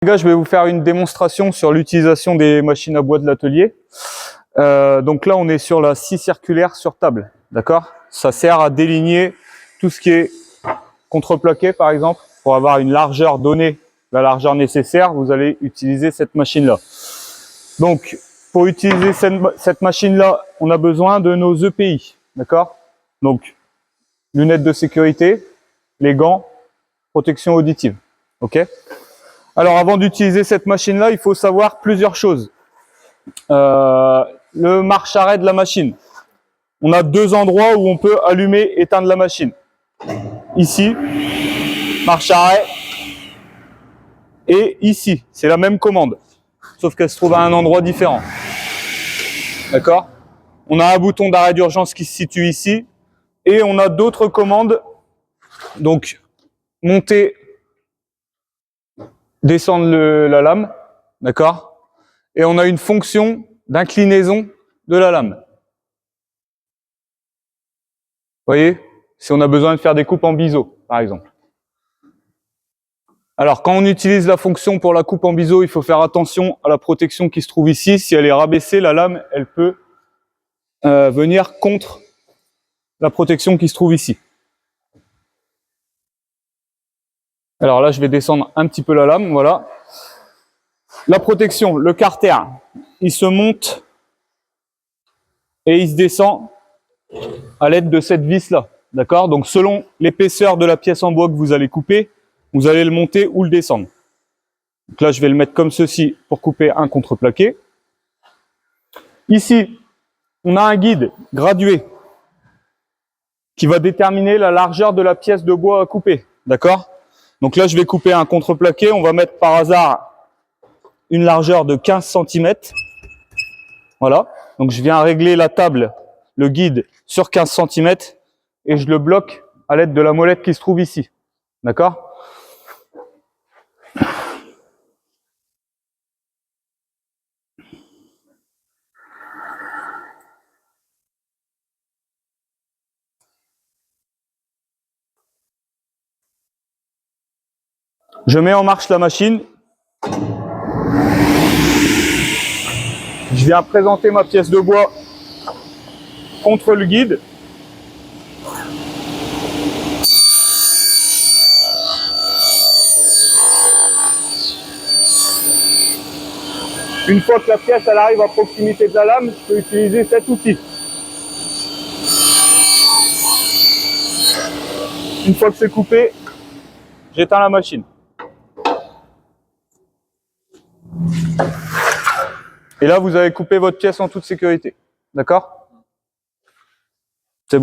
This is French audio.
Les gars, je vais vous faire une démonstration sur l'utilisation des machines à bois de l'atelier. Donc là, on est sur la scie circulaire sur table, d'accord? Ça sert à déligner tout ce qui est contreplaqué, par exemple. Pour avoir une largeur donnée, la largeur nécessaire, vous allez utiliser cette machine-là. Donc, pour utiliser cette machine-là, on a besoin de nos EPI, d'accord? Donc, lunettes de sécurité, les gants, protection auditive, ok? Alors, avant d'utiliser cette machine-là, il faut savoir plusieurs choses. Le marche-arrêt de la machine. On a deux endroits où on peut allumer et éteindre la machine. Ici, marche-arrêt, et ici, c'est la même commande, sauf qu'elle se trouve à un endroit différent. D'accord? On a un bouton d'arrêt d'urgence qui se situe ici, et on a d'autres commandes, donc monter, descendre la lame, d'accord? Et on a une fonction d'inclinaison de la lame. Vous voyez? Si on a besoin de faire des coupes en biseau, par exemple. Alors, quand on utilise la fonction pour la coupe en biseau, il faut faire attention à la protection qui se trouve ici. Si elle est rabaissée, la lame, elle peut venir contre la protection qui se trouve ici. Alors là, je vais descendre un petit peu la lame, voilà. La protection, le carter, il se monte et il se descend à l'aide de cette vis-là, d'accord? Donc, selon l'épaisseur de la pièce en bois que vous allez couper, vous allez le monter ou le descendre. Donc là, je vais le mettre comme ceci pour couper un contreplaqué. Ici, on a un guide gradué qui va déterminer la largeur de la pièce de bois à couper, d'accord? Donc là, je vais couper un contreplaqué. On va mettre par hasard une largeur de 15 cm. Voilà. Donc je viens régler la table, le guide, sur 15 cm et je le bloque à l'aide de la molette qui se trouve ici. D'accord? Je mets en marche la machine. Je viens présenter ma pièce de bois contre le guide. Une fois que la pièce elle arrive à proximité de la lame, je peux utiliser cet outil. Une fois que c'est coupé, j'éteins la machine. Et là, vous avez coupé votre pièce en toute sécurité. D'accord ?